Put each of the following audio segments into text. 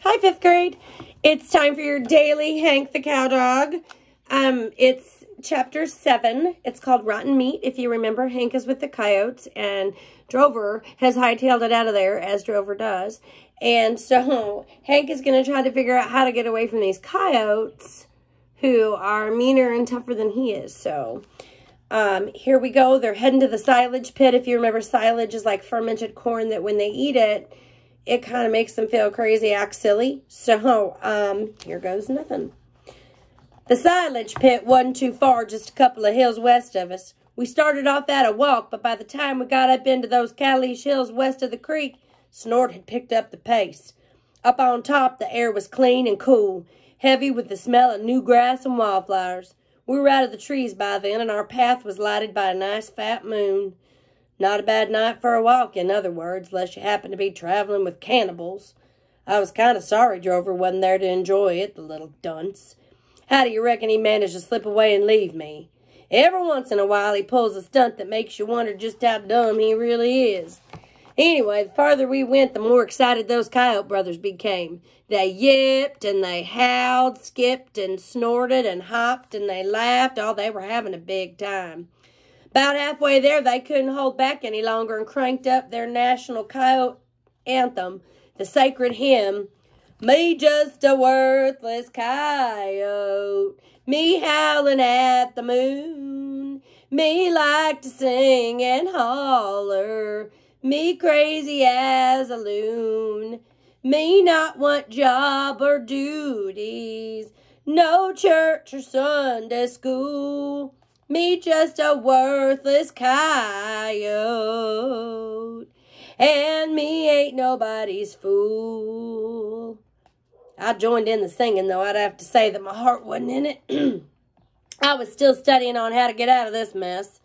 Hi, 5th grade. It's time for your daily Hank the Cowdog. It's chapter 7. It's called Rotten Meat. If you remember, Hank is with the coyotes, and Drover has hightailed it out of there, as Drover does. And so Hank is going to try to figure out how to get away from these coyotes who are meaner and tougher than he is. So here we go. They're heading to the silage pit. If you remember, silage is like fermented corn that when they eat it, it kind of makes them feel crazy, act silly. So, here goes nothing. The silage pit wasn't too far, just a couple of hills west of us. We started off at a walk, but by the time we got up into those Cowdog hills west of the creek, Snort had picked up the pace. Up on top, the air was clean and cool, heavy with the smell of new grass and wildflowers. We were out of the trees by then, and our path was lighted by a nice fat moon. Not a bad night for a walk, in other words, unless you happen to be traveling with cannibals. I was kind of sorry Drover wasn't there to enjoy it, the little dunce. How do you reckon he managed to slip away and leave me? Every once in a while he pulls a stunt that makes you wonder just how dumb he really is. Anyway, the farther we went, the more excited those coyote brothers became. They yipped and they howled, skipped and snorted and hopped and they laughed. Oh, they were having a big time. About halfway there, they couldn't hold back any longer and cranked up their national coyote anthem, the sacred hymn, "Me just a worthless coyote, me howling at the moon, me like to sing and holler, me crazy as a loon, me not want job or duties, no church or Sunday school, me just a worthless coyote, and me ain't nobody's fool." I joined in the singing, though I'd have to say that my heart wasn't in it. I was still studying on how to get out of this mess.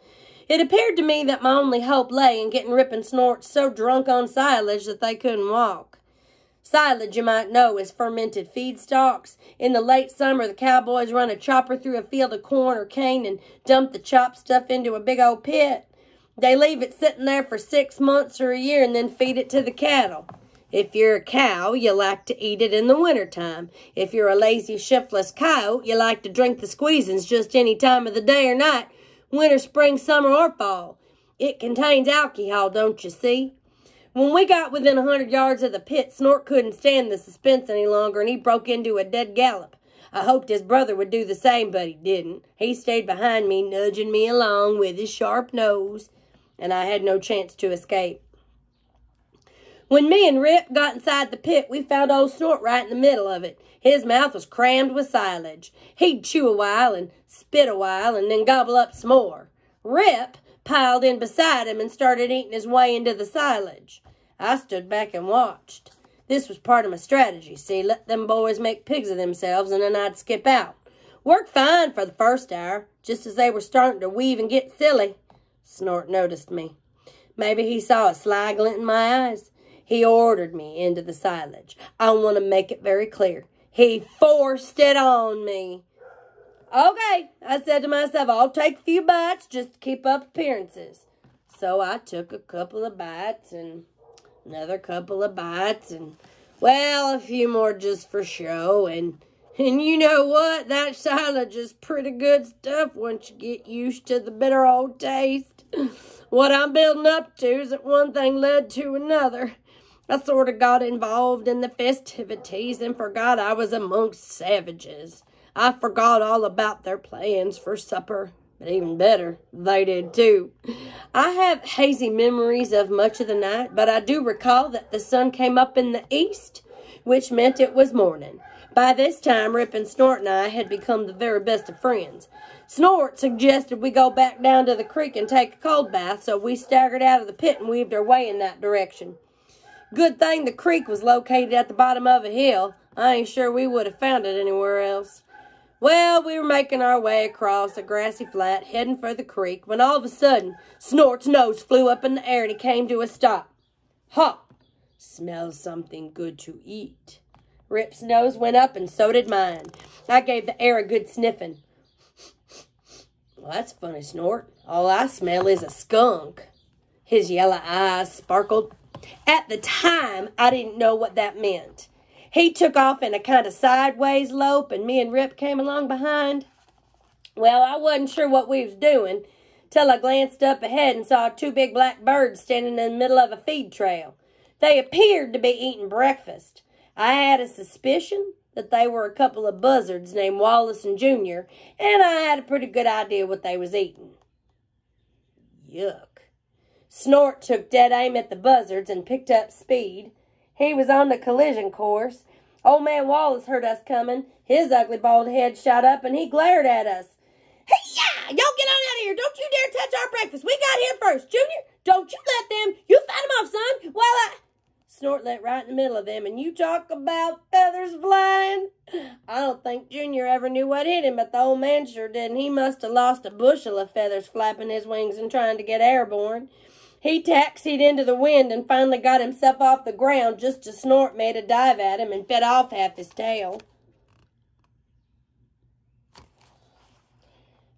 It appeared to me that my only hope lay in getting Rip and Snort so drunk on silage that they couldn't walk. Silage, you might know, is fermented feed stalks. In the late summer, the cowboys run a chopper through a field of corn or cane and dump the chopped stuff into a big old pit. They leave it sitting there for 6 months or a year and then feed it to the cattle. If you're a cow, you like to eat it in the wintertime. If you're a lazy, shiftless coyote, you like to drink the squeezins just any time of the day or night, winter, spring, summer, or fall. It contains alcohol, don't you see? When we got within 100 yards of the pit, Snort couldn't stand the suspense any longer, and he broke into a dead gallop. I hoped his brother would do the same, but he didn't. He stayed behind me, nudging me along with his sharp nose, and I had no chance to escape. When me and Rip got inside the pit, we found old Snort right in the middle of it. His mouth was crammed with silage. He'd chew a while and spit a while and then gobble up some more. Rip piled in beside him and started eating his way into the silage. I stood back and watched. This was part of my strategy, see, let them boys make pigs of themselves and then I'd skip out. Worked fine for the first hour, just as they were starting to weave and get silly. Snort noticed me. Maybe he saw a sly glint in my eyes. He ordered me into the silage. I want to make it very clear. He forced it on me. Okay, I said to myself, I'll take a few bites just to keep up appearances. So I took a couple of bites and another couple of bites and, well, a few more just for show. And you know what? That silage is pretty good stuff once you get used to the bitter old taste. What I'm building up to is that one thing led to another. I sort of got involved in the festivities and forgot I was amongst savages. I forgot all about their plans for supper. But even better, they did too. I have hazy memories of much of the night, but I do recall that the sun came up in the east, which meant it was morning. By this time, Rip and Snort and I had become the very best of friends. Snort suggested we go back down to the creek and take a cold bath, so we staggered out of the pit and weaved our way in that direction. Good thing the creek was located at the bottom of a hill. I ain't sure we would have found it anywhere else. Well, we were making our way across a grassy flat, heading for the creek, when all of a sudden, Snort's nose flew up in the air and he came to a stop. Ha! Smells something good to eat. Rip's nose went up and so did mine. I gave the air a good sniffing. Well, that's funny, Snort. All I smell is a skunk. His yellow eyes sparkled. At the time, I didn't know what that meant. He took off in a kind of sideways lope, and me and Rip came along behind. Well, I wasn't sure what we was doing till I glanced up ahead and saw two big black birds standing in the middle of a feed trail. They appeared to be eating breakfast. I had a suspicion that they were a couple of buzzards named Wallace and Junior, and I had a pretty good idea what they was eating. Yuck. Snort took dead aim at the buzzards and picked up speed. He was on the collision course. Old man Wallace heard us coming. His ugly bald head shot up, and he glared at us. Hey-ya! Y'all get on out of here. Don't you dare touch our breakfast. We got here first. Junior, don't you let them. You fight them off, son, while I... Snort let right in the middle of them, and you talk about feathers flying. I don't think Junior ever knew what hit him, but the old man sure did, and he must have lost a bushel of feathers flapping his wings and trying to get airborne. He taxied into the wind and finally got himself off the ground just as Snort made a dive at him and bit off half his tail.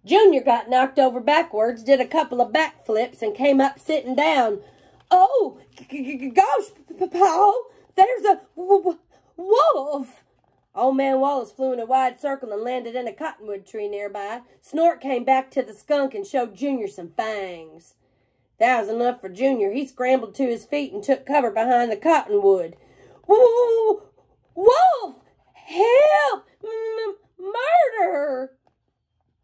Junior got knocked over backwards, did a couple of backflips, and came up sitting down. Oh, gosh, Paul, there's a wolf. Old man Wallace flew in a wide circle and landed in a cottonwood tree nearby. Snort came back to the skunk and showed Junior some fangs. That was enough for Junior. He scrambled to his feet and took cover behind the cottonwood. Wolf! Help! Murder!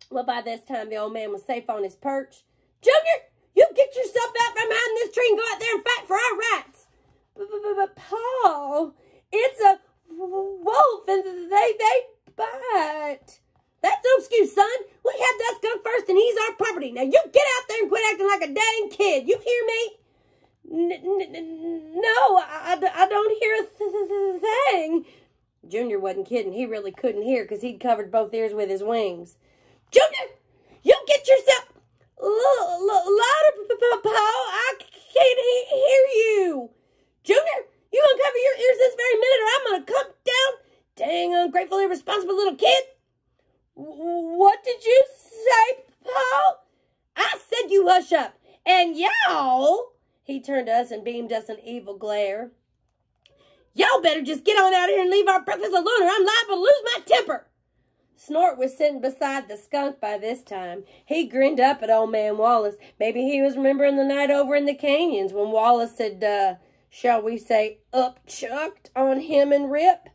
Well, by this time, the old man was safe on his perch. Junior, you get yourself out from behind this tree and go out there and fight for our rights. But Paul, it's a wolf and they bite. That's no excuse, son. We had that skunk first and he's our property. Now you get out there and quit acting like a dang kid. You hear me? No, I don't hear a thing. Junior wasn't kidding. He really couldn't hear because he'd covered both ears with his wings. Junior, you get yourself louder, Paul. I can't hear you. Junior, you uncover your ears this very minute or I'm going to come down. Dang, ungrateful, irresponsible little kid. What did you say, Paul? I said you hush up. And y'all, he turned to us and beamed us an evil glare. Y'all better just get on out here and leave our breakfast alone or I'm liable to lose my temper. Snort was sitting beside the skunk by this time. He grinned up at old man Wallace. Maybe he was remembering the night over in the canyons when Wallace had, shall we say, upchucked on him and Rip.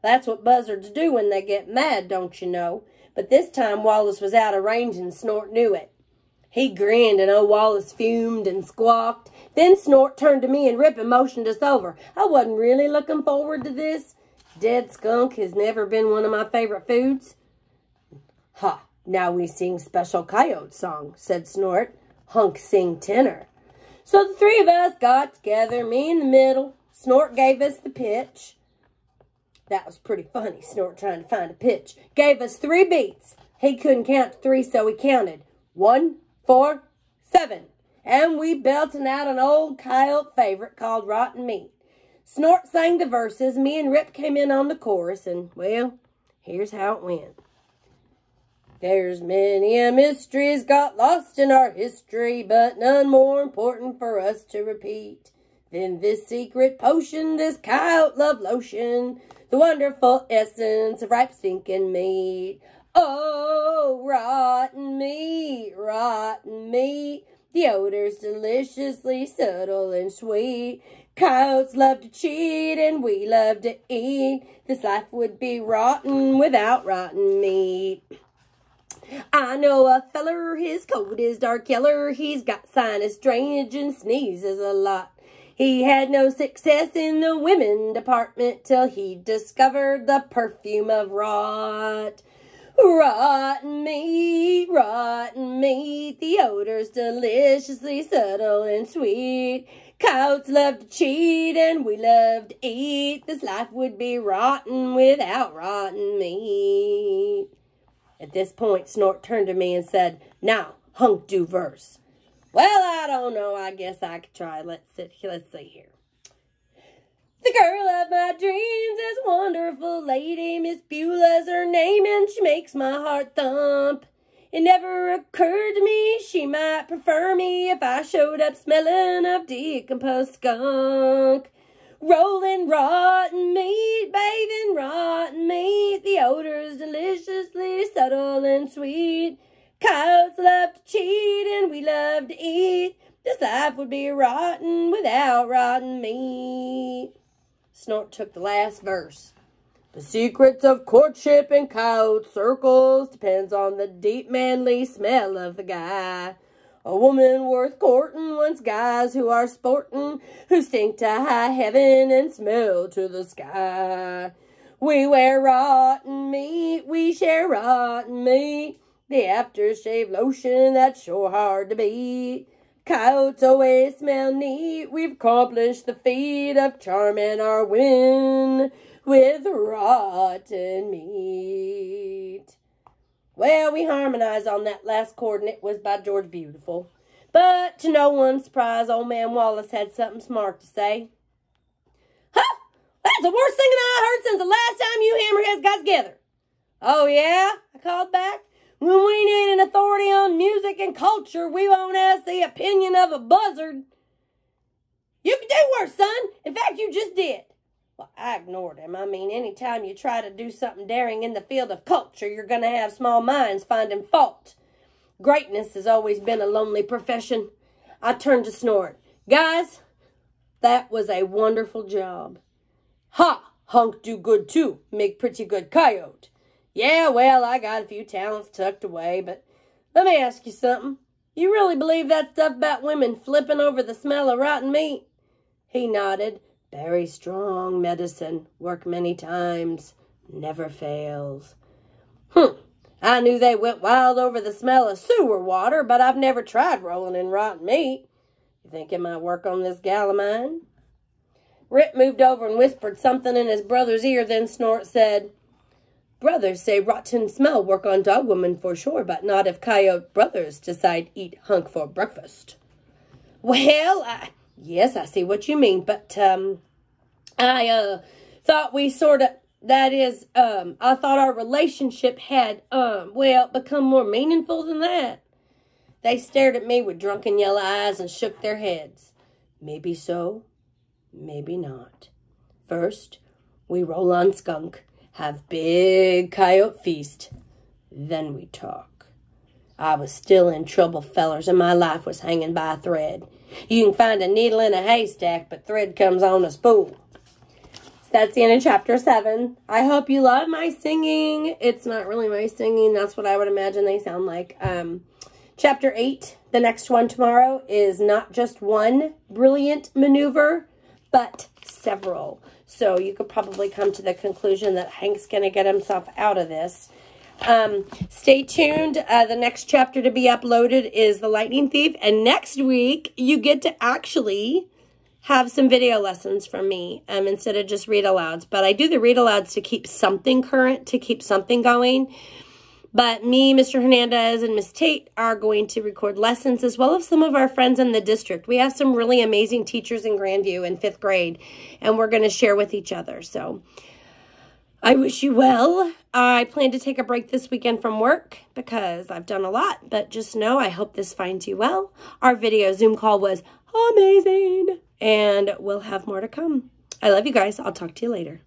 That's what buzzards do when they get mad, don't you know? But this time Wallace was out of range and Snort knew it. He grinned and old Wallace fumed and squawked. Then Snort turned to me and Rip and motioned us over. I wasn't really looking forward to this. Dead skunk has never been one of my favorite foods. Ha, now we sing special coyote song, said Snort. Hunk sing tenor. So the three of us got together, me in the middle. Snort gave us the pitch. That was pretty funny, Snort trying to find a pitch. Gave us 3 beats. He couldn't count to 3, so he counted. 1, 4, 7. And we belting out an old coyote favorite called Rotten Meat. Snort sang the verses. Me and Rip came in on the chorus, and, well, here's how it went. There's many a mysteries got lost in our history, but none more important for us to repeat than this secret potion, this coyote love lotion, the wonderful essence of ripe stinking meat. Oh, rotten meat, the odor's deliciously subtle and sweet. Coyotes love to cheat and we love to eat. This life would be rotten without rotten meat. I know a feller, his coat is dark yeller. He's got sinus drainage and sneezes a lot. He had no success in the women department till he discovered the perfume of rot. Rotten meat, the odor's deliciously subtle and sweet. Coyotes love to cheat and we love to eat. This life would be rotten without rotten meat. At this point, Snort turned to me and said, now, Hunk do verse. Well, I don't know. I guess I could try. Let's see here. The girl of my dreams is a wonderful lady. Miss Beulah's her name and she makes my heart thump. It never occurred to me she might prefer me if I showed up smelling of decomposed skunk. Rolling rotten meat, bathing and sweet. Coyotes love to cheat and we love to eat. This life would be rotten without rotten meat. Snort took the last verse. The secrets of courtship in coyote circles depends on the deep manly smell of the guy. A woman worth courting wants guys who are sporting, who stink to high heaven and smell to the sky. We wear rotten meat, we share rotten meat. The aftershave lotion, that's sure hard to beat. Coyotes always smell neat. We've accomplished the feat of charming our women with rotten meat. Well, we harmonized on that last chord, and it was by George Beautiful. But to no one's surprise, old man Wallace had something smart to say. Huh? That's the worst thing that I heard since the last time you hammerheads got together. Oh, yeah? I called back. When we need an authority on music and culture, we won't ask the opinion of a buzzard. You could do worse, son. In fact, you just did. Well, I ignored him. I mean, anytime you try to do something daring in the field of culture, you're going to have small minds finding fault. Greatness has always been a lonely profession. I turned to Snort. Guys, that was a wonderful job. Ha! Hunk do good too. Make pretty good coyote. Yeah, well, I got a few talents tucked away, but let me ask you something. You really believe that stuff about women flipping over the smell of rotten meat? He nodded. Very strong medicine. Work many times. Never fails. I knew they went wild over the smell of sewer water, but I've never tried rolling in rotten meat. You think it might work on this gal of mine? Rip moved over and whispered something in his brother's ear, then Snort said, Brothers say rotten smell work on dog woman for sure, but not if coyote brothers decide eat hunk for breakfast. Well, yes, I see what you mean, but I thought we sort of, that is, I thought our relationship had, well, become more meaningful than that. They stared at me with drunken yellow eyes and shook their heads. Maybe so, maybe not. First, we roll on skunk, have big coyote feast, then we talk. I was still in trouble, fellers, and my life was hanging by a thread. You can find a needle in a haystack, but thread comes on a spool. So that's the end of chapter 7. I hope you love my singing. It's not really my singing. That's what I would imagine they sound like. Chapter 8, the next one tomorrow, is not just one brilliant maneuver, but several. So you could probably come to the conclusion that Hank's going to get himself out of this. Stay tuned. The next chapter to be uploaded is The Lightning Thief. And next week, you get to actually have some video lessons from me instead of just read-alouds. But I do the read-alouds to keep something current, to keep something going. But me, Mr. Hernandez, and Miss Tate are going to record lessons as well as some of our friends in the district. We have some really amazing teachers in Grandview in 5th grade, and we're going to share with each other. So I wish you well. I plan to take a break this weekend from work because I've done a lot, but just know I hope this finds you well. Our video Zoom call was amazing, and we'll have more to come. I love you guys. I'll talk to you later.